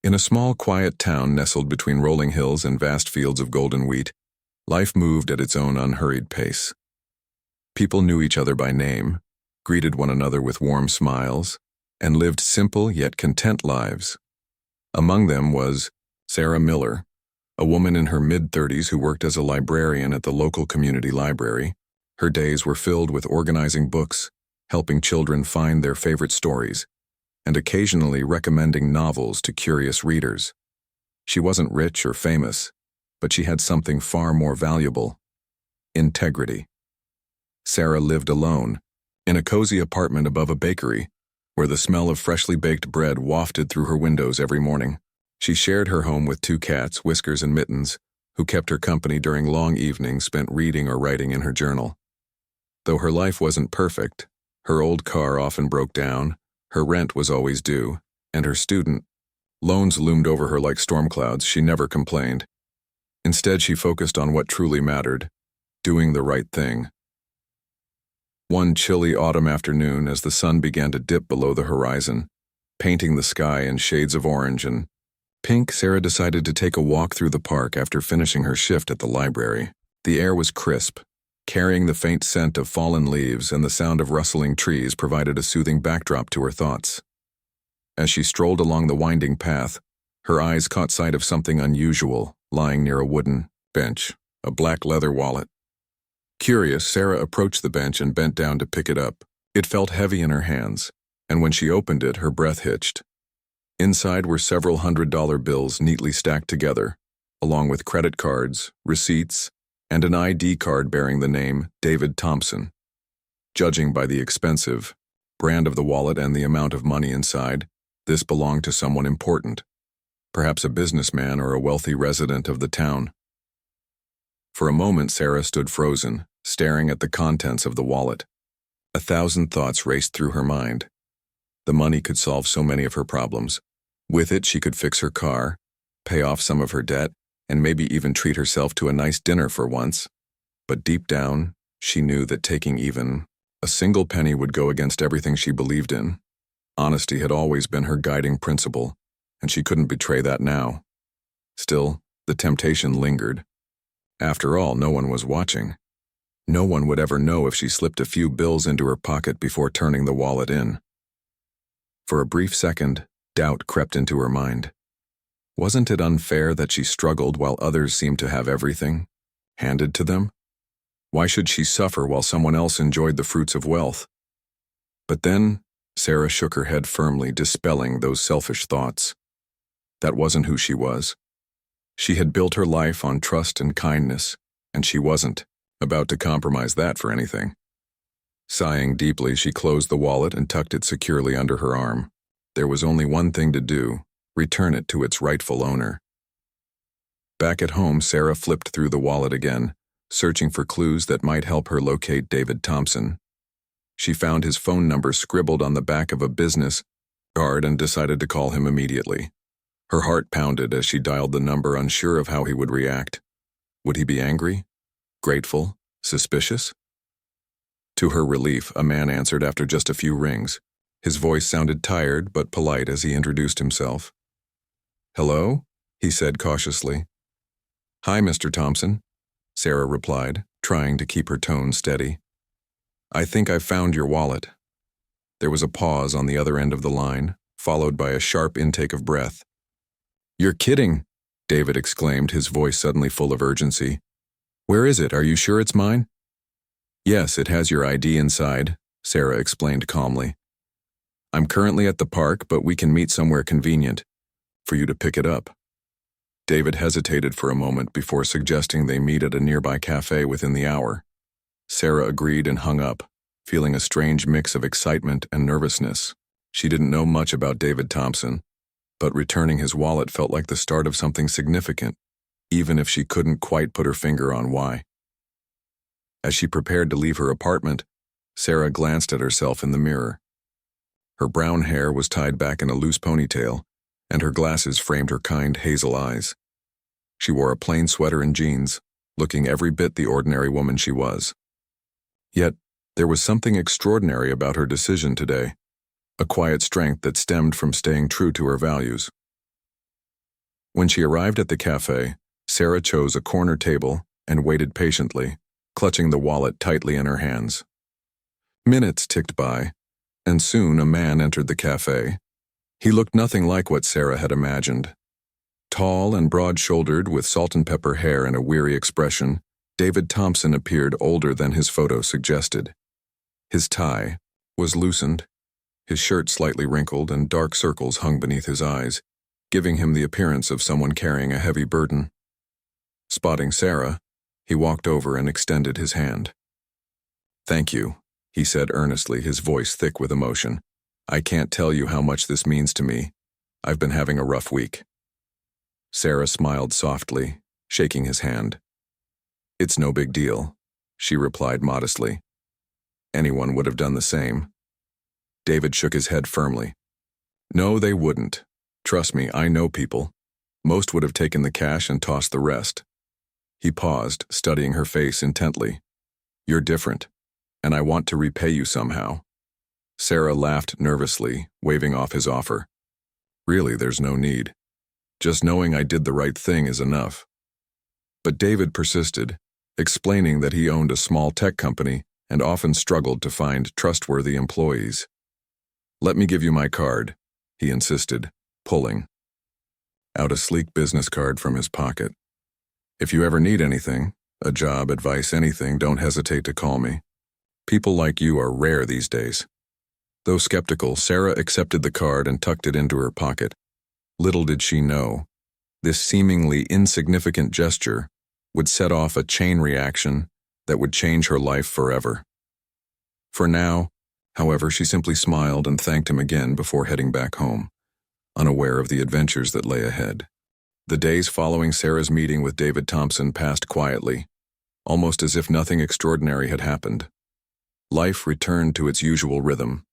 In a small, quiet town nestled between rolling hills and vast fields of golden wheat, life moved at its own unhurried pace. People knew each other by name, greeted one another with warm smiles, and lived simple yet content lives. Among them was Sarah Miller, a woman in her mid-30s who worked as a librarian at the local community library. Her days were filled with organizing books, helping children find their favorite stories, and occasionally recommending novels to curious readers. She wasn't rich or famous, but she had something far more valuable: integrity. Sarah lived alone, in a cozy apartment above a bakery, where the smell of freshly baked bread wafted through her windows every morning. She shared her home with 2 cats, Whiskers and Mittens, who kept her company during long evenings spent reading or writing in her journal. Though her life wasn't perfect, her old car often broke down, her rent was always due, and her student loans loomed over her like storm clouds, she never complained. Instead, she focused on what truly mattered: doing the right thing. One chilly autumn afternoon, as the sun began to dip below the horizon, painting the sky in shades of orange and pink, Sarah decided to take a walk through the park after finishing her shift at the library. The air was crisp, carrying the faint scent of fallen leaves, and the sound of rustling trees provided a soothing backdrop to her thoughts. As she strolled along the winding path, her eyes caught sight of something unusual lying near a wooden bench, a black leather wallet. Curious, Sarah approached the bench and bent down to pick it up. It felt heavy in her hands, and when she opened it, her breath hitched. Inside were several $100 bills neatly stacked together, along with credit cards, receipts, and an ID card bearing the name David Thompson. Judging by the expensive brand of the wallet and the amount of money inside, this belonged to someone important, perhaps a businessman or a wealthy resident of the town. For a moment, Sarah stood frozen, staring at the contents of the wallet. 1,000 thoughts raced through her mind. The money could solve so many of her problems. With it, she could fix her car, pay off some of her debt, and maybe even treat herself to a nice dinner for once. But deep down, she knew that taking even a single penny would go against everything she believed in. Honesty had always been her guiding principle, and she couldn't betray that now. Still, the temptation lingered. After all, no one was watching. No one would ever know if she slipped a few bills into her pocket before turning the wallet in. For a brief second, doubt crept into her mind. Wasn't it unfair that she struggled while others seemed to have everything handed to them? Why should she suffer while someone else enjoyed the fruits of wealth? But then, Sarah shook her head firmly, dispelling those selfish thoughts. That wasn't who she was. She had built her life on trust and kindness, and she wasn't about to compromise that for anything. Sighing deeply, she closed the wallet and tucked it securely under her arm. There was only one thing to do: return it to its rightful owner. Back at home, Sarah flipped through the wallet again, searching for clues that might help her locate David Thompson. She found his phone number scribbled on the back of a business card and decided to call him immediately. Her heart pounded as she dialed the number, unsure of how he would react. Would he be angry? Grateful? Suspicious? To her relief, a man answered after just a few rings. His voice sounded tired but polite as he introduced himself. "Hello?" he said cautiously. "Hi, Mr. Thompson," Sarah replied, trying to keep her tone steady. "I think I've found your wallet." There was a pause on the other end of the line, followed by a sharp intake of breath. "You're kidding," David exclaimed, his voice suddenly full of urgency. "Where is it? Are you sure it's mine?" "Yes, it has your ID inside," Sarah explained calmly. "I'm currently at the park, but we can meet somewhere convenient for you to pick it up." David hesitated for a moment before suggesting they meet at a nearby cafe within the hour. Sarah agreed and hung up, feeling a strange mix of excitement and nervousness. She didn't know much about David Thompson, but returning his wallet felt like the start of something significant, even if she couldn't quite put her finger on why. As she prepared to leave her apartment, Sarah glanced at herself in the mirror. Her brown hair was tied back in a loose ponytail, and her glasses framed her kind hazel eyes. She wore a plain sweater and jeans, looking every bit the ordinary woman she was. Yet, there was something extraordinary about her decision today, a quiet strength that stemmed from staying true to her values. When she arrived at the cafe, Sarah chose a corner table and waited patiently, clutching the wallet tightly in her hands. Minutes ticked by, and soon a man entered the cafe. He looked nothing like what Sarah had imagined. Tall and broad-shouldered, with salt and pepper hair and a weary expression, David Thompson appeared older than his photo suggested. His tie was loosened, his shirt slightly wrinkled, and dark circles hung beneath his eyes, giving him the appearance of someone carrying a heavy burden. Spotting Sarah, he walked over and extended his hand. "Thank you," he said earnestly, his voice thick with emotion. "I can't tell you how much this means to me. I've been having a rough week." Sarah smiled softly, shaking his hand. "It's no big deal," she replied modestly. "Anyone would have done the same." David shook his head firmly. "No, they wouldn't. Trust me, I know people. Most would have taken the cash and tossed the rest." He paused, studying her face intently. "You're different, and I want to repay you somehow." Sarah laughed nervously, waving off his offer. "Really, there's no need. Just knowing I did the right thing is enough." But David persisted, explaining that he owned a small tech company and often struggled to find trustworthy employees. "Let me give you my card," he insisted, pulling out a sleek business card from his pocket. "If you ever need anything, a job, advice, anything, don't hesitate to call me. People like you are rare these days." Though skeptical, Sarah accepted the card and tucked it into her pocket. Little did she know, this seemingly insignificant gesture would set off a chain reaction that would change her life forever. For now, however, she simply smiled and thanked him again before heading back home, unaware of the adventures that lay ahead. The days following Sarah's meeting with David Thompson passed quietly, almost as if nothing extraordinary had happened. Life returned to its usual rhythm.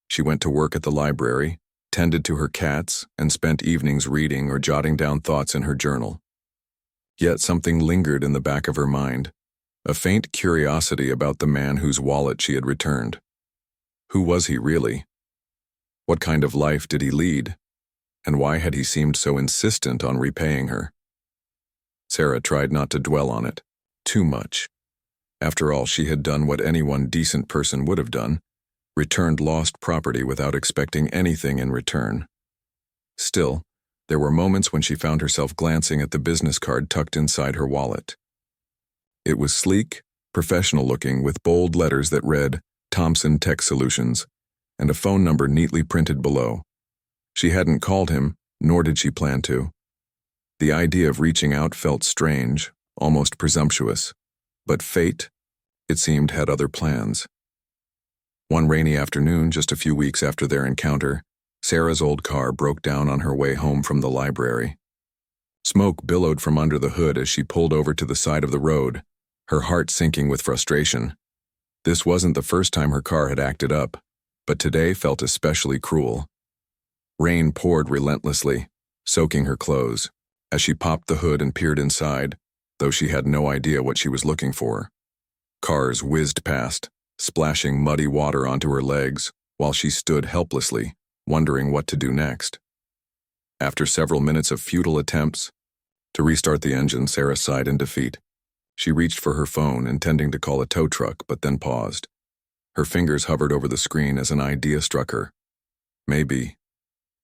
She went to work at the library, tended to her cats, and spent evenings reading or jotting down thoughts in her journal. Yet something lingered in the back of her mind, a faint curiosity about the man whose wallet she had returned. Who was he really? What kind of life did he lead? And why had he seemed so insistent on repaying her? Sarah tried not to dwell on it too much. After all, she had done what any one decent person would have done, returned lost property without expecting anything in return. Still, there were moments when she found herself glancing at the business card tucked inside her wallet. It was sleek, professional-looking, with bold letters that read, "Thompson Tech Solutions," and a phone number neatly printed below. She hadn't called him, nor did she plan to. The idea of reaching out felt strange, almost presumptuous. But fate, it seemed, had other plans. One rainy afternoon, just a few weeks after their encounter, Sarah's old car broke down on her way home from the library. Smoke billowed from under the hood as she pulled over to the side of the road, her heart sinking with frustration. This wasn't the first time her car had acted up, but today felt especially cruel. Rain poured relentlessly, soaking her clothes. As she popped the hood and peered inside, though she had no idea what she was looking for. Cars whizzed past, splashing muddy water onto her legs, while she stood helplessly, wondering what to do next. After several minutes of futile attempts to restart the engine, Sarah sighed in defeat. She reached for her phone, intending to call a tow truck, but then paused. Her fingers hovered over the screen as an idea struck her. Maybe,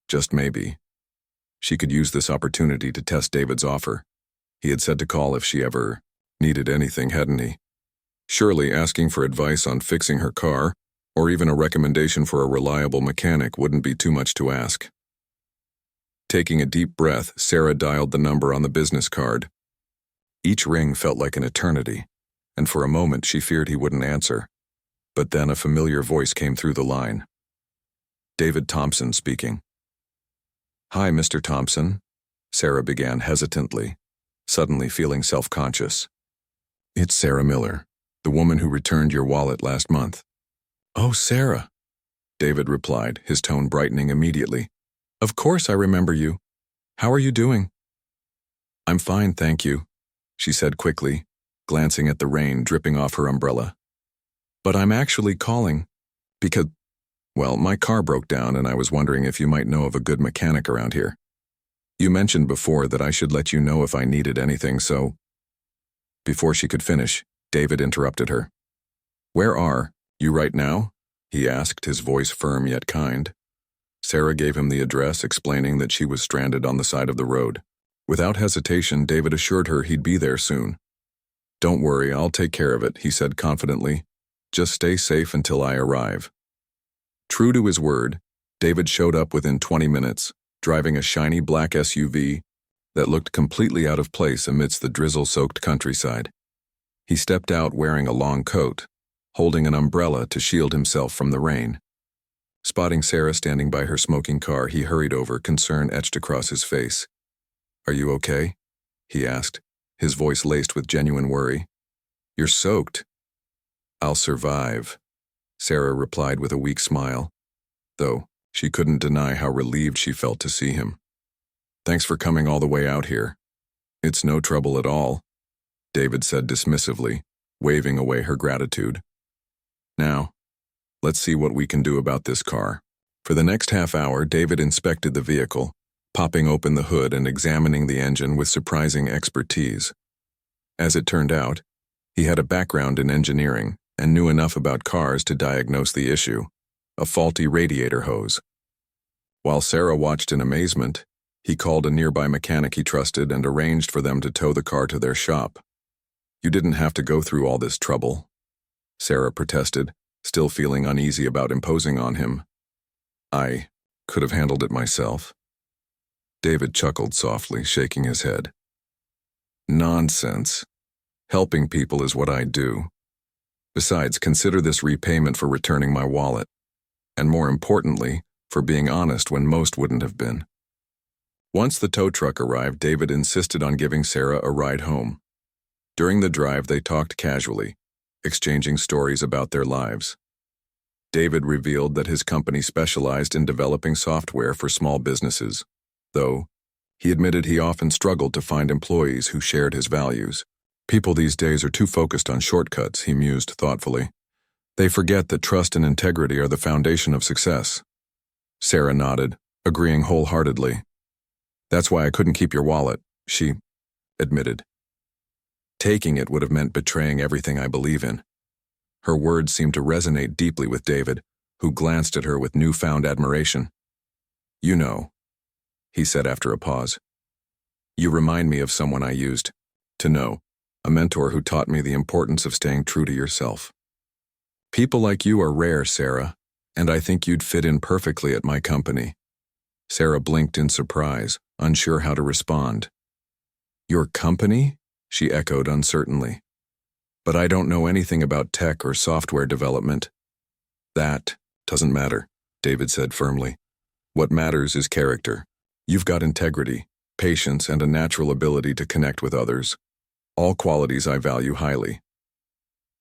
just maybe, she could use this opportunity to test David's offer. He had said to call if she ever needed anything, hadn't he? Surely asking for advice on fixing her car, or even a recommendation for a reliable mechanic, wouldn't be too much to ask. Taking a deep breath, Sarah dialed the number on the business card. Each ring felt like an eternity, and for a moment she feared he wouldn't answer. But then a familiar voice came through the line. David Thompson speaking. "Hi, Mr. Thompson," Sarah began hesitantly, suddenly feeling self-conscious. "It's Sarah Miller, the woman who returned your wallet last month." "Oh, Sarah," David replied, his tone brightening immediately. "Of course I remember you. How are you doing?" "I'm fine, thank you," she said quickly, glancing at the rain dripping off her umbrella. "But I'm actually calling because, well, my car broke down and I was wondering if you might know of a good mechanic around here." You mentioned before that I should let you know if I needed anything, so—" Before she could finish, David interrupted her. "Where are you right now?" he asked, his voice firm yet kind. Sarah gave him the address, explaining that she was stranded on the side of the road. Without hesitation, David assured her he'd be there soon. "Don't worry, I'll take care of it," he said confidently. "Just stay safe until I arrive." True to his word, David showed up within 20 minutes, driving a shiny black SUV that looked completely out of place amidst the drizzle-soaked countryside. He stepped out wearing a long coat, holding an umbrella to shield himself from the rain. Spotting Sarah standing by her smoking car, he hurried over, concern etched across his face. "Are you okay?" he asked, his voice laced with genuine worry. "You're soaked." "I'll survive," Sarah replied with a weak smile, though she couldn't deny how relieved she felt to see him. "Thanks for coming all the way out here." "It's no trouble at all," David said dismissively, waving away her gratitude. "Now, let's see what we can do about this car." For the next half hour, David inspected the vehicle, popping open the hood and examining the engine with surprising expertise. As it turned out, he had a background in engineering and knew enough about cars to diagnose the issue: a faulty radiator hose. While Sarah watched in amazement, he called a nearby mechanic he trusted and arranged for them to tow the car to their shop. "You didn't have to go through all this trouble," Sarah protested, still feeling uneasy about imposing on him. "I could have handled it myself." David chuckled softly, shaking his head. "Nonsense. Helping people is what I do. Besides, consider this repayment for returning my wallet, and more importantly, for being honest when most wouldn't have been." Once the tow truck arrived, David insisted on giving Sarah a ride home. During the drive, they talked casually, exchanging stories about their lives. David revealed that his company specialized in developing software for small businesses, though he admitted he often struggled to find employees who shared his values. "People these days are too focused on shortcuts," he mused thoughtfully. "They forget that trust and integrity are the foundation of success." Sarah nodded, agreeing wholeheartedly. "That's why I couldn't keep your wallet," she admitted. "Taking it would have meant betraying everything I believe in." Her words seemed to resonate deeply with David, who glanced at her with newfound admiration. "You know," he said after a pause, "you remind me of someone I used to know, a mentor who taught me the importance of staying true to yourself. People like you are rare, Sarah, and I think you'd fit in perfectly at my company." Sarah blinked in surprise, unsure how to respond. "Your company?" she echoed uncertainly. "But I don't know anything about tech or software development." "That doesn't matter," David said firmly. "What matters is character. You've got integrity, patience, and a natural ability to connect with others. All qualities I value highly.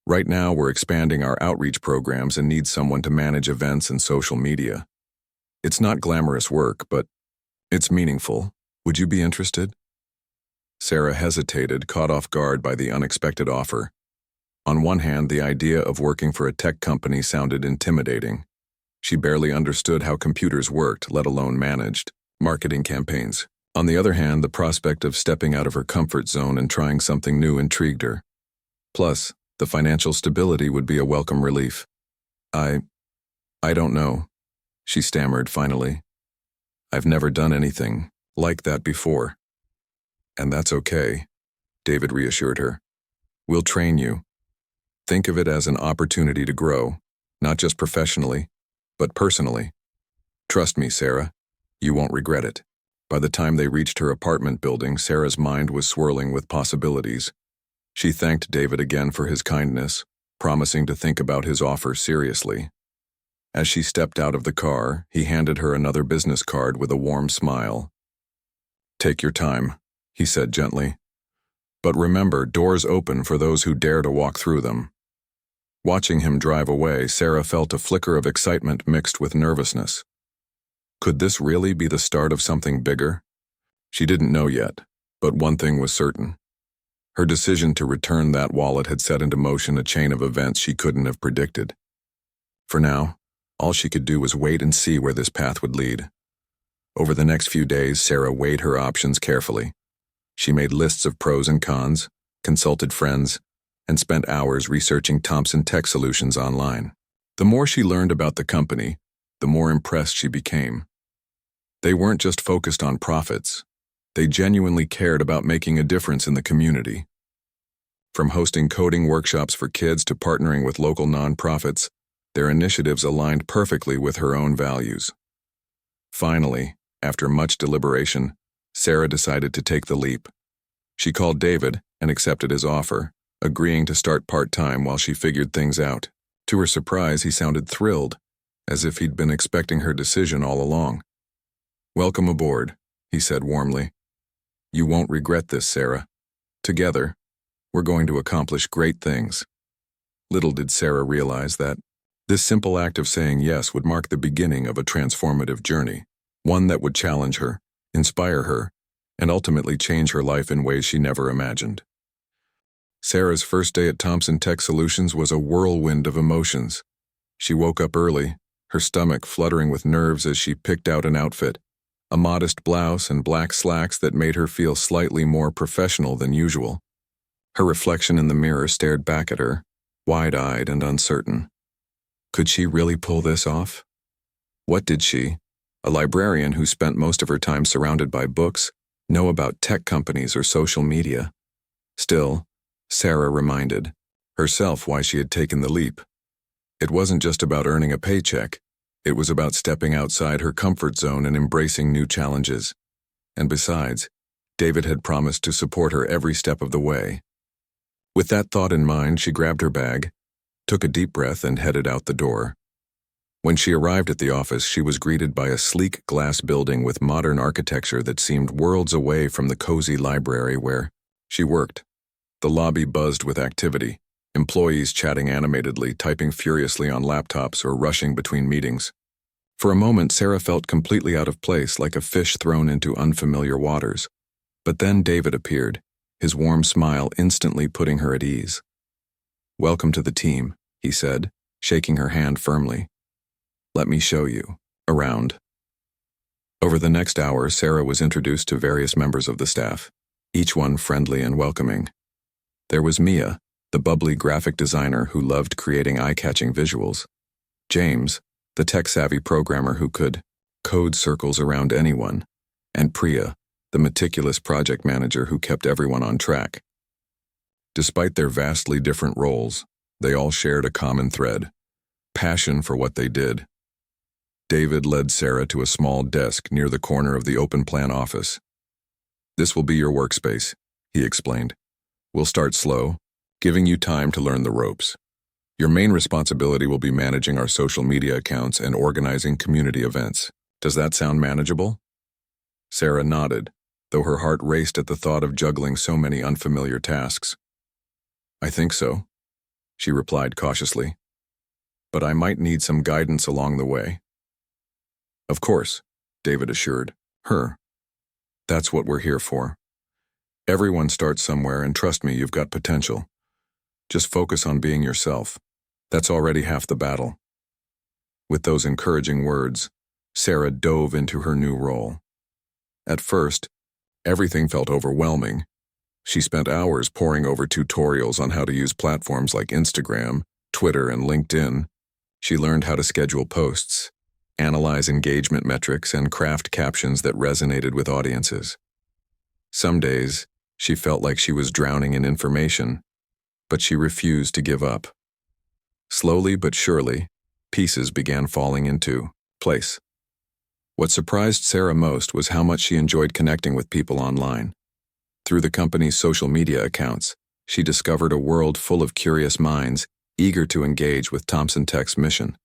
Right now, we're expanding our outreach programs and need someone to manage events and social media. It's not glamorous work, but it's meaningful. Would you be interested?" Sarah hesitated, caught off guard by the unexpected offer. On one hand, the idea of working for a tech company sounded intimidating. She barely understood how computers worked, let alone managed marketing campaigns. On the other hand, the prospect of stepping out of her comfort zone and trying something new intrigued her. Plus, the financial stability would be a welcome relief. I don't know," she stammered finally. "I've never done anything like that before." "And that's okay," David reassured her. "We'll train you. Think of it as an opportunity to grow, not just professionally, but personally. Trust me, Sarah, you won't regret it." By the time they reached her apartment building, Sarah's mind was swirling with possibilities. She thanked David again for his kindness, promising to think about his offer seriously. As she stepped out of the car, he handed her another business card with a warm smile. "Take your time," he said gently. "But remember, doors open for those who dare to walk through them." Watching him drive away, Sarah felt a flicker of excitement mixed with nervousness. Could this really be the start of something bigger? She didn't know yet, but one thing was certain. Her decision to return that wallet had set into motion a chain of events she couldn't have predicted. For now, all she could do was wait and see where this path would lead. Over the next few days, Sarah weighed her options carefully. She made lists of pros and cons, consulted friends, and spent hours researching Thomson Tech solutions online. The more she learned about the company, the more impressed she became. They weren't just focused on profits. They genuinely cared about making a difference in the community. From hosting coding workshops for kids to partnering with local nonprofits, their initiatives aligned perfectly with her own values. Finally, after much deliberation, Sarah decided to take the leap. She called David and accepted his offer, agreeing to start part-time while she figured things out. To her surprise, he sounded thrilled, as if he'd been expecting her decision all along. "Welcome aboard," he said warmly. "You won't regret this, Sarah. Together, we're going to accomplish great things." Little did Sarah realize that this simple act of saying yes would mark the beginning of a transformative journey, one that would challenge her, inspire her, and ultimately change her life in ways she never imagined. Sarah's first day at Thomson Tech Solutions was a whirlwind of emotions. She woke up early, her stomach fluttering with nerves as she picked out an outfit, a modest blouse and black slacks that made her feel slightly more professional than usual. Her reflection in the mirror stared back at her, wide-eyed and uncertain. Could she really pull this off? What did she, a librarian who spent most of her time surrounded by books, know about tech companies or social media? Still, Sarah reminded herself why she had taken the leap. It wasn't just about earning a paycheck. It was about stepping outside her comfort zone and embracing new challenges. And besides, David had promised to support her every step of the way. With that thought in mind, she grabbed her bag, took a deep breath, and headed out the door. When she arrived at the office, she was greeted by a sleek glass building with modern architecture that seemed worlds away from the cozy library where she worked. The lobby buzzed with activity, employees chatting animatedly, typing furiously on laptops, or rushing between meetings. For a moment, Sarah felt completely out of place, like a fish thrown into unfamiliar waters. But then David appeared, his warm smile instantly putting her at ease. "Welcome to the team," he said, shaking her hand firmly. "Let me show you around." Over the next hour, Sarah was introduced to various members of the staff, each one friendly and welcoming. There was Mia, the bubbly graphic designer who loved creating eye-catching visuals. James, the tech-savvy programmer who could code circles around anyone. And Priya, the meticulous project manager who kept everyone on track. Despite their vastly different roles, they all shared a common thread: passion for what they did. David led Sarah to a small desk near the corner of the open-plan office. "This will be your workspace," he explained. "We'll start slow, giving you time to learn the ropes. Your main responsibility will be managing our social media accounts and organizing community events. Does that sound manageable?" Sarah nodded, though her heart raced at the thought of juggling so many unfamiliar tasks. "I think so," she replied cautiously. "But I might need some guidance along the way." "Of course," David assured her. "That's what we're here for. Everyone starts somewhere, and trust me, you've got potential. Just focus on being yourself. That's already half the battle." With those encouraging words, Sarah dove into her new role. At first, everything felt overwhelming. She spent hours poring over tutorials on how to use platforms like Instagram, Twitter, and LinkedIn. She learned how to schedule posts, analyze engagement metrics, and craft captions that resonated with audiences. Some days, she felt like she was drowning in information, but she refused to give up. Slowly but surely, pieces began falling into place. What surprised Sarah most was how much she enjoyed connecting with people online. Through the company's social media accounts, she discovered a world full of curious minds eager to engage with Thomson Tech's mission.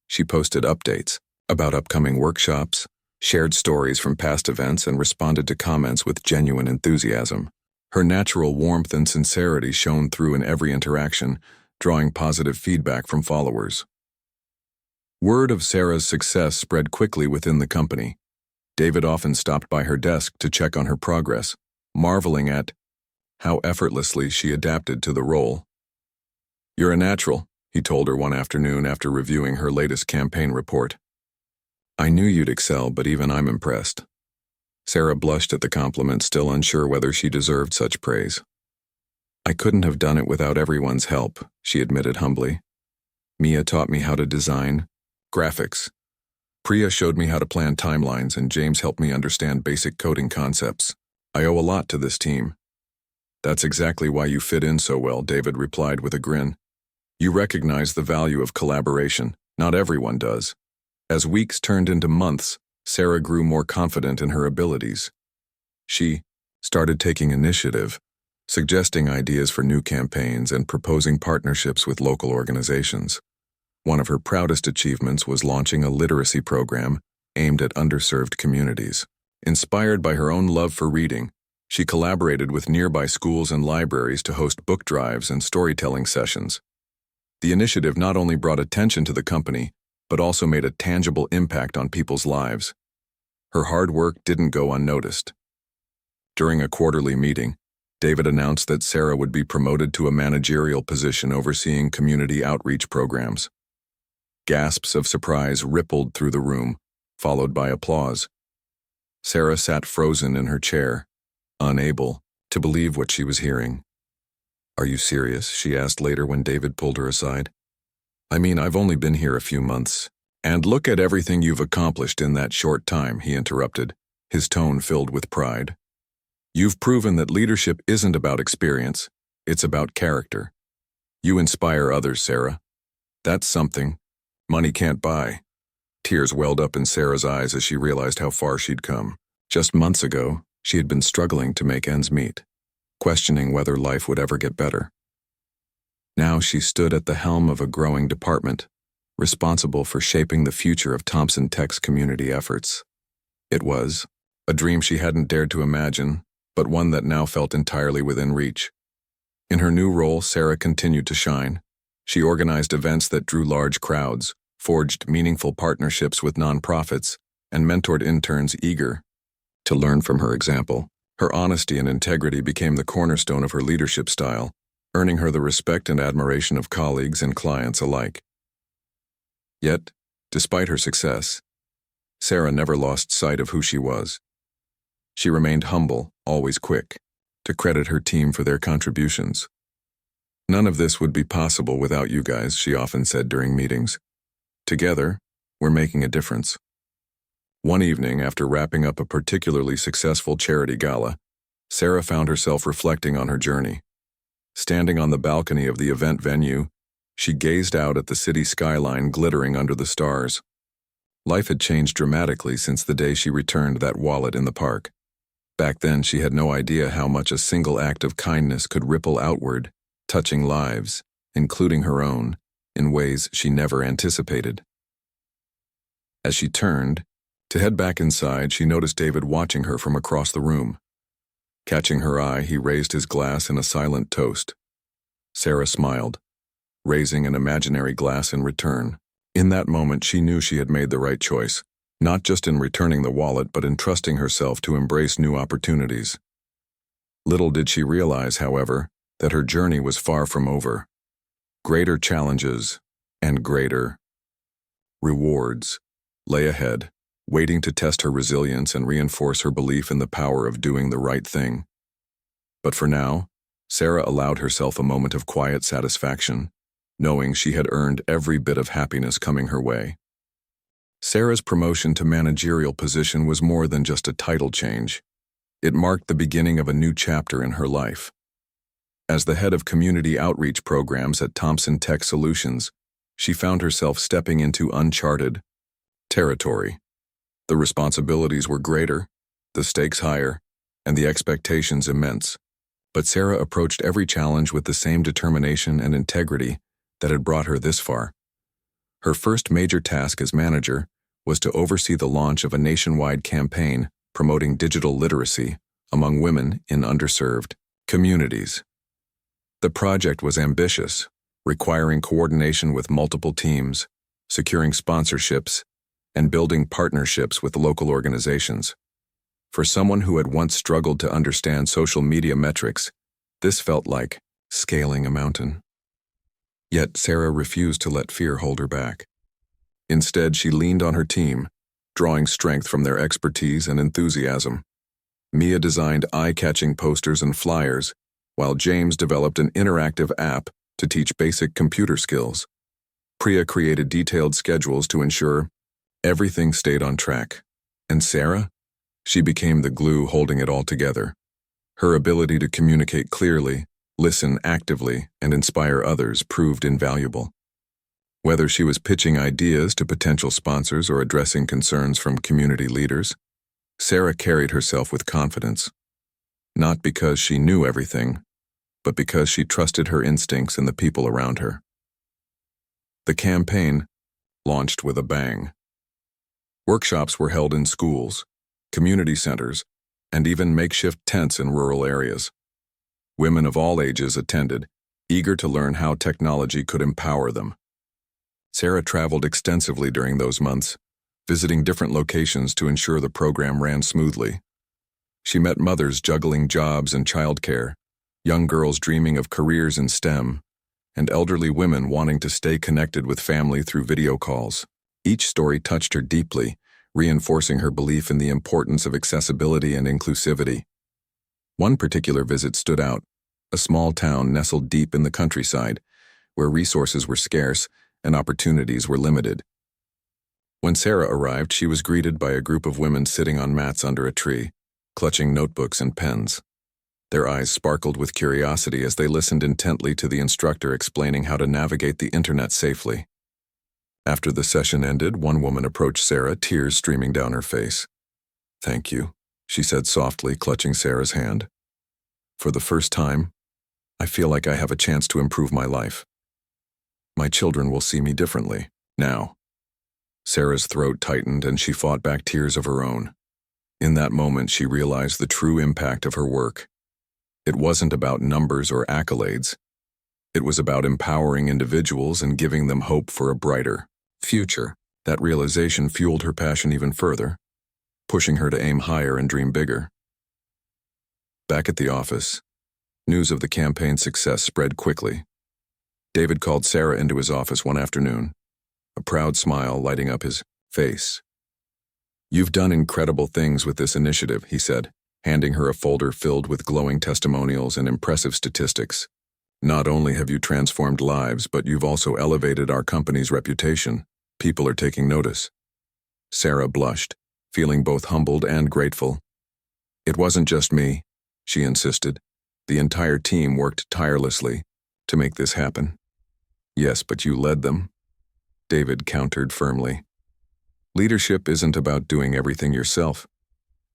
She posted updates about upcoming workshops, shared stories from past events, and responded to comments with genuine enthusiasm. Her natural warmth and sincerity shone through in every interaction, drawing positive feedback from followers. Word of Sarah's success spread quickly within the company. David often stopped by her desk to check on her progress, marveling at how effortlessly she adapted to the role. "You're a natural," he told her one afternoon after reviewing her latest campaign report. I knew you'd excel, but even I'm impressed. Sarah blushed at the compliment, still unsure whether she deserved such praise. I couldn't have done it without everyone's help, she admitted humbly. Mia taught me how to design graphics. Priya showed me how to plan timelines, and James helped me understand basic coding concepts. I owe a lot to this team. That's exactly why you fit in so well, David replied with a grin. You recognize the value of collaboration. Not everyone does. As weeks turned into months, Sarah grew more confident in her abilities. She started taking initiative, suggesting ideas for new campaigns and proposing partnerships with local organizations. One of her proudest achievements was launching a literacy program aimed at underserved communities. Inspired by her own love for reading, she collaborated with nearby schools and libraries to host book drives and storytelling sessions. The initiative not only brought attention to the company, but also made a tangible impact on people's lives. Her hard work didn't go unnoticed. During a quarterly meeting, David announced that Sarah would be promoted to a managerial position overseeing community outreach programs. Gasps of surprise rippled through the room, followed by applause. Sarah sat frozen in her chair, unable to believe what she was hearing. Are you serious? She asked later when David pulled her aside. I mean, I've only been here a few months. And look at everything you've accomplished in that short time, he interrupted, his tone filled with pride. You've proven that leadership isn't about experience, it's about character. You inspire others, Sarah. That's something money can't buy. Tears welled up in Sarah's eyes as she realized how far she'd come. Just months ago, she had been struggling to make ends meet, questioning whether life would ever get better. Now she stood at the helm of a growing department, responsible for shaping the future of Thompson Tech's community efforts. It was a dream she hadn't dared to imagine, but one that now felt entirely within reach. In her new role, Sarah continued to shine. She organized events that drew large crowds, forged meaningful partnerships with nonprofits, and mentored interns eager to learn from her example. Her honesty and integrity became the cornerstone of her leadership style, earning her the respect and admiration of colleagues and clients alike. Yet, despite her success, Sarah never lost sight of who she was. She remained humble, always quick to credit her team for their contributions. None of this would be possible without you guys, she often said during meetings. Together, we're making a difference. One evening, after wrapping up a particularly successful charity gala, Sarah found herself reflecting on her journey. Standing on the balcony of the event venue, she gazed out at the city skyline glittering under the stars. Life had changed dramatically since the day she returned that wallet in the park. Back then, she had no idea how much a single act of kindness could ripple outward, touching lives, including her own, in ways she never anticipated. As she turned to head back inside, she noticed David watching her from across the room. Catching her eye, he raised his glass in a silent toast. Sarah smiled, raising an imaginary glass in return. In that moment, she knew she had made the right choice, not just in returning the wallet, but in trusting herself to embrace new opportunities. Little did she realize, however, that her journey was far from over. Greater challenges and greater rewards lay ahead, waiting to test her resilience and reinforce her belief in the power of doing the right thing. But for now, Sarah allowed herself a moment of quiet satisfaction, knowing she had earned every bit of happiness coming her way. Sarah's promotion to managerial position was more than just a title change. It marked the beginning of a new chapter in her life. As the head of community outreach programs at Thompson Tech Solutions, she found herself stepping into uncharted territory. The responsibilities were greater, the stakes higher, and the expectations immense. But Sarah approached every challenge with the same determination and integrity that had brought her this far. Her first major task as manager was to oversee the launch of a nationwide campaign promoting digital literacy among women in underserved communities. The project was ambitious, requiring coordination with multiple teams, securing sponsorships, and building partnerships with local organizations. For someone who had once struggled to understand social media metrics, this felt like scaling a mountain. Yet Sarah refused to let fear hold her back. Instead, she leaned on her team, drawing strength from their expertise and enthusiasm. Mia designed eye-catching posters and flyers, while James developed an interactive app to teach basic computer skills. Priya created detailed schedules to ensure everything stayed on track. And Sarah? She became the glue holding it all together. Her ability to communicate clearly, listen actively, and inspire others proved invaluable. Whether she was pitching ideas to potential sponsors or addressing concerns from community leaders, Sarah carried herself with confidence. Not because she knew everything, but because she trusted her instincts and the people around her. The campaign launched with a bang. Workshops were held in schools, community centers, and even makeshift tents in rural areas. Women of all ages attended, eager to learn how technology could empower them. Sarah traveled extensively during those months, visiting different locations to ensure the program ran smoothly. She met mothers juggling jobs and childcare, young girls dreaming of careers in STEM, and elderly women wanting to stay connected with family through video calls. Each story touched her deeply, reinforcing her belief in the importance of accessibility and inclusivity. One particular visit stood out, a small town nestled deep in the countryside, where resources were scarce and opportunities were limited. When Sarah arrived, she was greeted by a group of women sitting on mats under a tree, clutching notebooks and pens. Their eyes sparkled with curiosity as they listened intently to the instructor explaining how to navigate the internet safely. After the session ended, one woman approached Sarah, tears streaming down her face. "Thank you," she said softly, clutching Sarah's hand. "For the first time, I feel like I have a chance to improve my life. My children will see me differently now." Sarah's throat tightened and she fought back tears of her own. In that moment, she realized the true impact of her work. It wasn't about numbers or accolades. It was about empowering individuals and giving them hope for a brighter future. That realization fueled her passion even further, pushing her to aim higher and dream bigger. Back at the office, news of the campaign's success spread quickly. David called Sarah into his office one afternoon, a proud smile lighting up his face. "You've done incredible things with this initiative," he said, handing her a folder filled with glowing testimonials and impressive statistics. "Not only have you transformed lives, but you've also elevated our company's reputation. People are taking notice." Sarah blushed, feeling both humbled and grateful. "It wasn't just me," she insisted. "The entire team worked tirelessly to make this happen." "Yes, but you led them," David countered firmly. "Leadership isn't about doing everything yourself.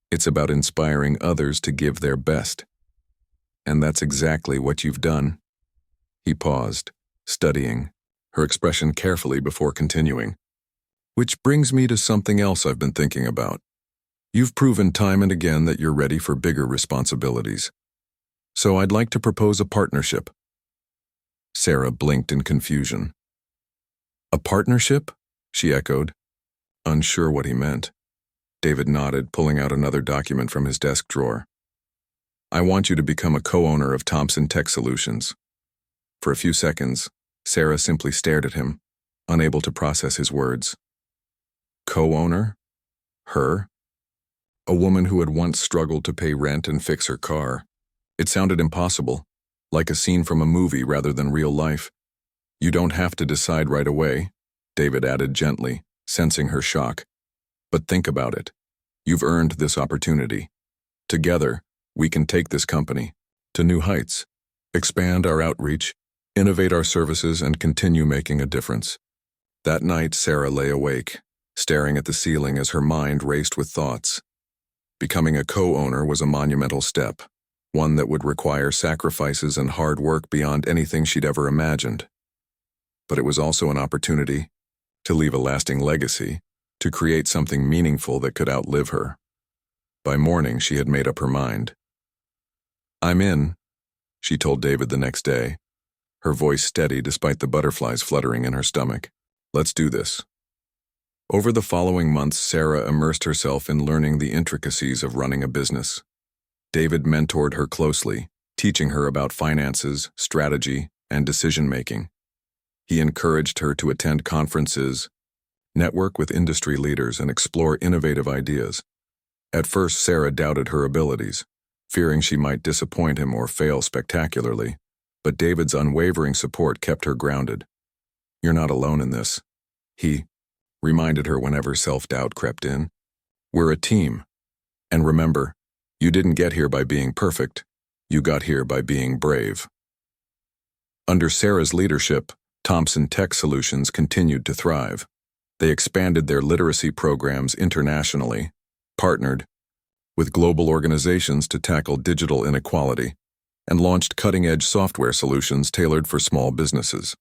It's about inspiring others to give their best. And that's exactly what you've done." He paused, studying her expression carefully before continuing. "Which brings me to something else I've been thinking about. You've proven time and again that you're ready for bigger responsibilities. So I'd like to propose a partnership." Sarah blinked in confusion. "A partnership?" she echoed, unsure what he meant. David nodded, pulling out another document from his desk drawer. "I want you to become a co-owner of Thompson Tech Solutions." For a few seconds, Sarah simply stared at him, unable to process his words. Co-owner? Her? A woman who had once struggled to pay rent and fix her car. It sounded impossible, like a scene from a movie rather than real life. "You don't have to decide right away," David added gently, sensing her shock. "But think about it. You've earned this opportunity. Together, we can take this company to new heights, expand our outreach, innovate our services, and continue making a difference." That night, Sarah lay awake, staring at the ceiling as her mind raced with thoughts. Becoming a co-owner was a monumental step, one that would require sacrifices and hard work beyond anything she'd ever imagined. But it was also an opportunity to leave a lasting legacy, to create something meaningful that could outlive her. By morning, she had made up her mind. "I'm in," she told David the next day, her voice steady despite the butterflies fluttering in her stomach. "Let's do this." Over the following months, Sarah immersed herself in learning the intricacies of running a business. David mentored her closely, teaching her about finances, strategy, and decision-making. He encouraged her to attend conferences, network with industry leaders, and explore innovative ideas. At first, Sarah doubted her abilities, fearing she might disappoint him or fail spectacularly, but David's unwavering support kept her grounded. "You're not alone in this," he reminded her whenever self-doubt crept in. "We're a team. And remember, you didn't get here by being perfect. You got here by being brave." Under Sarah's leadership, Thomson Tech Solutions continued to thrive. They expanded their literacy programs internationally, partnered with global organizations to tackle digital inequality, and launched cutting-edge software solutions tailored for small businesses.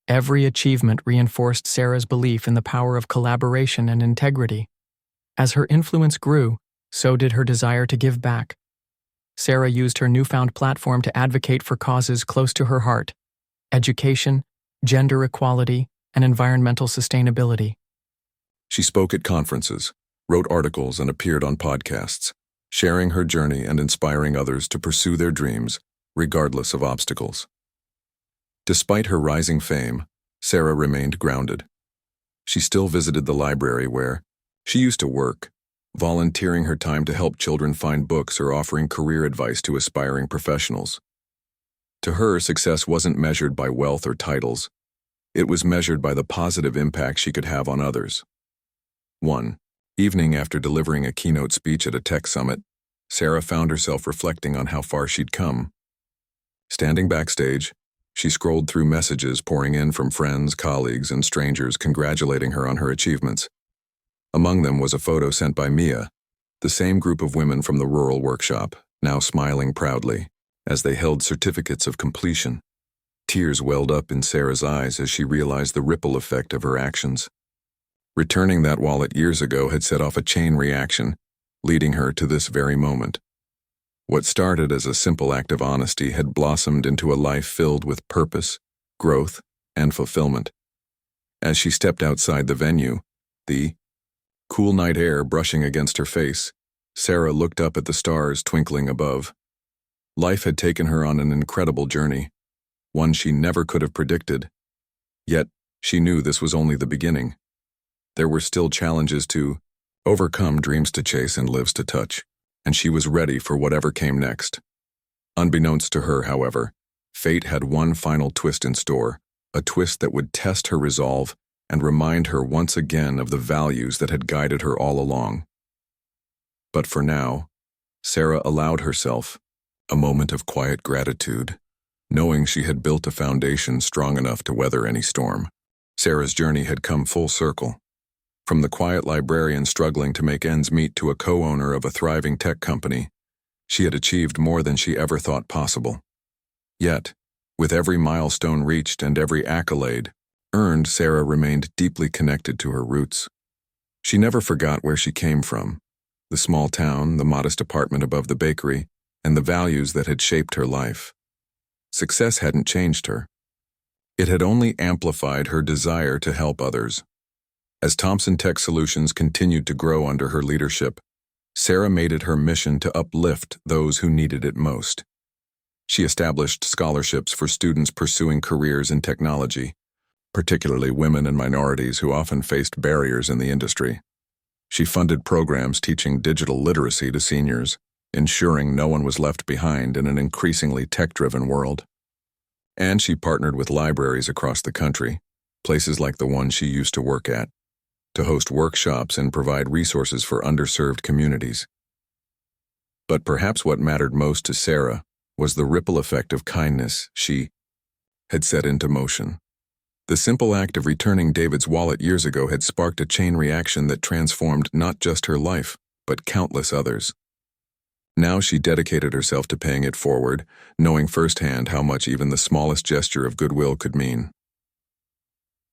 Every achievement reinforced Sarah's belief in the power of collaboration and integrity. As her influence grew, so did her desire to give back. Sarah used her newfound platform to advocate for causes close to her heart: education, gender equality, and environmental sustainability. She spoke at conferences, wrote articles, and appeared on podcasts, sharing her journey and inspiring others to pursue their dreams, regardless of obstacles. Despite her rising fame, Sarah remained grounded. She still visited the library where she used to work, volunteering her time to help children find books or offering career advice to aspiring professionals. To her, success wasn't measured by wealth or titles. It was measured by the positive impact she could have on others. One evening, after delivering a keynote speech at a tech summit, Sarah found herself reflecting on how far she'd come. Standing backstage, she scrolled through messages pouring in from friends, colleagues, and strangers congratulating her on her achievements. Among them was a photo sent by Mia, the same group of women from the rural workshop, now smiling proudly as they held certificates of completion. Tears welled up in Sarah's eyes as she realized the ripple effect of her actions. Returning that wallet years ago had set off a chain reaction, leading her to this very moment. What started as a simple act of honesty had blossomed into a life filled with purpose, growth, and fulfillment. As she stepped outside the venue, the cool night air brushing against her face, Sarah looked up at the stars twinkling above. Life had taken her on an incredible journey, one she never could have predicted. Yet, she knew this was only the beginning. There were still challenges to overcome, dreams to chase, and lives to touch, and she was ready for whatever came next. Unbeknownst to her, however, fate had one final twist in store, a twist that would test her resolve and remind her once again of the values that had guided her all along. But for now, Sarah allowed herself a moment of quiet gratitude, knowing she had built a foundation strong enough to weather any storm. Sarah's journey had come full circle. From the quiet librarian struggling to make ends meet to a co-owner of a thriving tech company, she had achieved more than she ever thought possible. Yet, with every milestone reached and every accolade earned, Sarah remained deeply connected to her roots. She never forgot where she came from, the small town, the modest apartment above the bakery, and the values that had shaped her life. Success hadn't changed her. It had only amplified her desire to help others. As Thomson Tech Solutions continued to grow under her leadership, Sarah made it her mission to uplift those who needed it most. She established scholarships for students pursuing careers in technology, particularly women and minorities who often faced barriers in the industry. She funded programs teaching digital literacy to seniors, ensuring no one was left behind in an increasingly tech-driven world. And she partnered with libraries across the country, places like the one she used to work at, to host workshops and provide resources for underserved communities. But perhaps what mattered most to Sarah was the ripple effect of kindness she had set into motion. The simple act of returning David's wallet years ago had sparked a chain reaction that transformed not just her life, but countless others. Now she dedicated herself to paying it forward, knowing firsthand how much even the smallest gesture of goodwill could mean.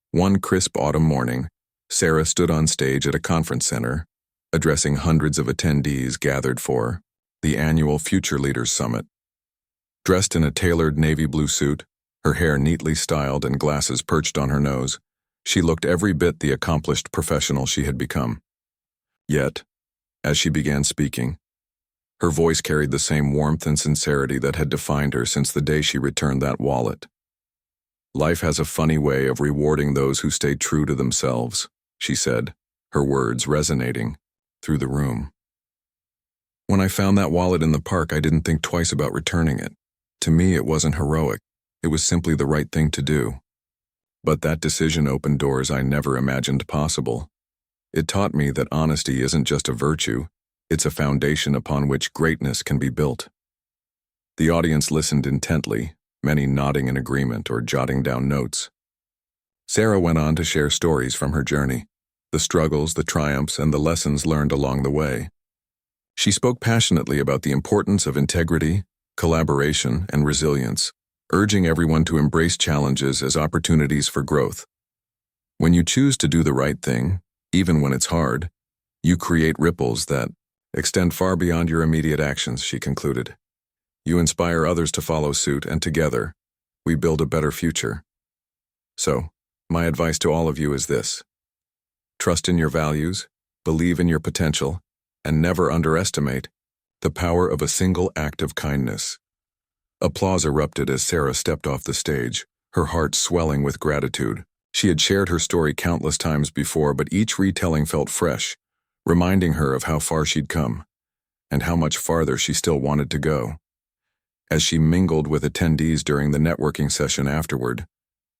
One crisp autumn morning, Sarah stood on stage at a conference center, addressing hundreds of attendees gathered for the annual Future Leaders Summit. Dressed in a tailored navy blue suit, her hair neatly styled and glasses perched on her nose, she looked every bit the accomplished professional she had become. Yet, as she began speaking, her voice carried the same warmth and sincerity that had defined her since the day she returned that wallet. Life has a funny way of rewarding those who stay true to themselves, she said, her words resonating through the room. When I found that wallet in the park, I didn't think twice about returning it. To me, it wasn't heroic. It was simply the right thing to do. But that decision opened doors I never imagined possible. It taught me that honesty isn't just a virtue, it's a foundation upon which greatness can be built. The audience listened intently, many nodding in agreement or jotting down notes. Sarah went on to share stories from her journey, the struggles, the triumphs, and the lessons learned along the way. She spoke passionately about the importance of integrity, collaboration, and resilience, urging everyone to embrace challenges as opportunities for growth. When you choose to do the right thing, even when it's hard, you create ripples that extend far beyond your immediate actions, she concluded. You inspire others to follow suit, and together, we build a better future. So, my advice to all of you is this: trust in your values, believe in your potential, and never underestimate the power of a single act of kindness. Applause erupted as Sarah stepped off the stage, her heart swelling with gratitude. She had shared her story countless times before, but each retelling felt fresh, reminding her of how far she'd come, and how much farther she still wanted to go. As she mingled with attendees during the networking session afterward,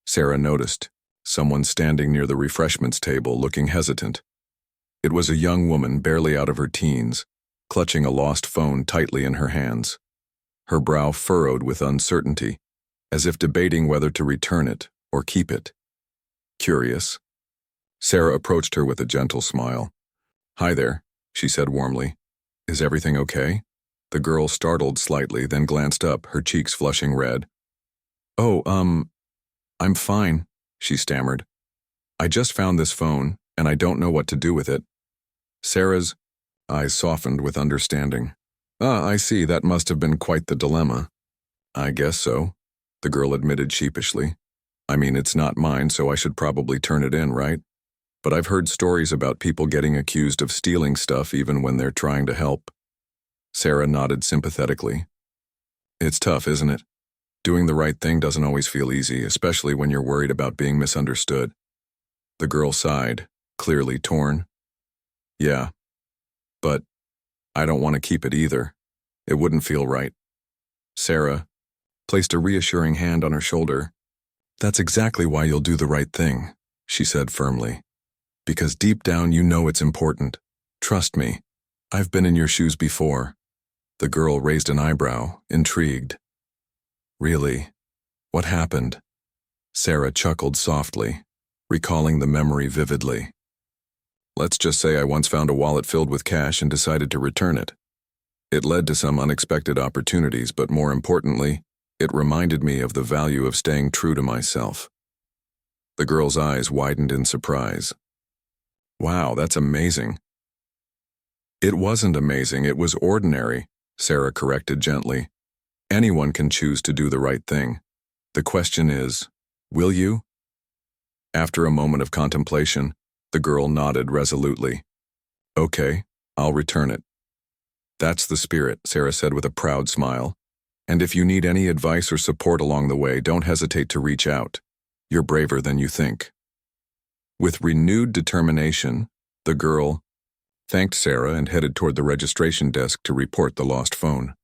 Sarah noticed someone standing near the refreshments table looking hesitant. It was a young woman barely out of her teens, clutching a lost phone tightly in her hands. Her brow furrowed with uncertainty, as if debating whether to return it or keep it. Curious, Sarah approached her with a gentle smile. "Hi there," she said warmly. "Is everything okay?" The girl startled slightly, then glanced up, her cheeks flushing red. "Oh, I'm fine," she stammered. "I just found this phone, and I don't know what to do with it." Sarah's eyes softened with understanding. "Ah, I see, that must have been quite the dilemma." "I guess so," the girl admitted sheepishly. "I mean, it's not mine, so I should probably turn it in, right? But I've heard stories about people getting accused of stealing stuff even when they're trying to help." Sarah nodded sympathetically. "It's tough, isn't it? Doing the right thing doesn't always feel easy, especially when you're worried about being misunderstood." The girl sighed, clearly torn. "Yeah, but I don't want to keep it either. It wouldn't feel right." Sarah placed a reassuring hand on her shoulder. "That's exactly why you'll do the right thing," she said firmly. "Because deep down you know it's important. Trust me, I've been in your shoes before." The girl raised an eyebrow, intrigued. "Really? What happened?" Sarah chuckled softly, recalling the memory vividly. "Let's just say I once found a wallet filled with cash and decided to return it. It led to some unexpected opportunities, but more importantly, it reminded me of the value of staying true to myself." The girl's eyes widened in surprise. "Wow, that's amazing." "It wasn't amazing, it was ordinary," Sarah corrected gently. "Anyone can choose to do the right thing. The question is, will you?" After a moment of contemplation, the girl nodded resolutely. "Okay, I'll return it." "That's the spirit," Sarah said with a proud smile. "And if you need any advice or support along the way, don't hesitate to reach out. You're braver than you think." With renewed determination, the girl thanked Sarah and headed toward the registration desk to report the lost phone.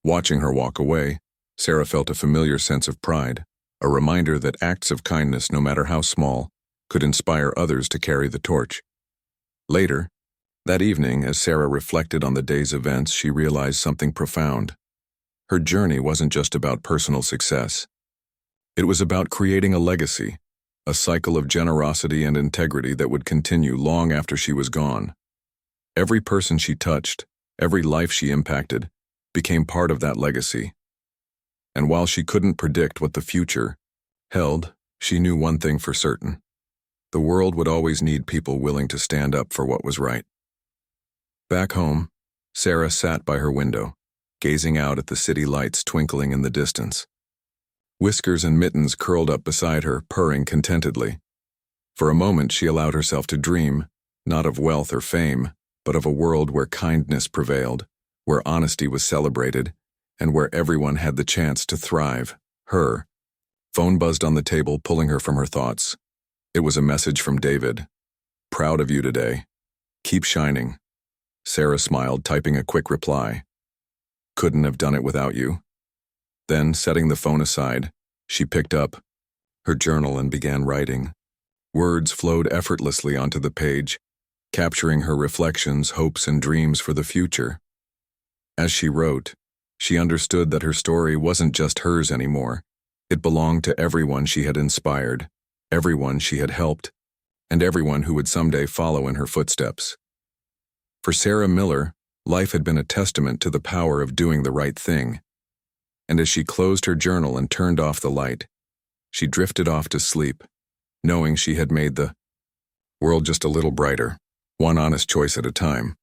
Watching her walk away, Sarah felt a familiar sense of pride, a reminder that acts of kindness, no matter how small, could inspire others to carry the torch. Later, that evening, as Sarah reflected on the day's events, she realized something profound. Her journey wasn't just about personal success. It was about creating a legacy, a cycle of generosity and integrity that would continue long after she was gone. Every person she touched, every life she impacted, became part of that legacy. And while she couldn't predict what the future held, she knew one thing for certain: the world would always need people willing to stand up for what was right. Back home, Sarah sat by her window, gazing out at the city lights twinkling in the distance. Whiskers and Mittens curled up beside her, purring contentedly. For a moment she allowed herself to dream, not of wealth or fame, but of a world where kindness prevailed, where honesty was celebrated, and where everyone had the chance to thrive. Her Phone buzzed on the table, pulling her from her thoughts. It was a message from David. "Proud of you today. Keep shining." Sarah smiled, typing a quick reply. "Couldn't have done it without you." Then, setting the phone aside, she picked up her journal and began writing. Words flowed effortlessly onto the page, capturing her reflections, hopes, and dreams for the future. As she wrote, she understood that her story wasn't just hers anymore. It belonged to everyone she had inspired, everyone she had helped, and everyone who would someday follow in her footsteps. For Sarah Miller, life had been a testament to the power of doing the right thing. And as she closed her journal and turned off the light, she drifted off to sleep, knowing she had made the world just a little brighter, one honest choice at a time.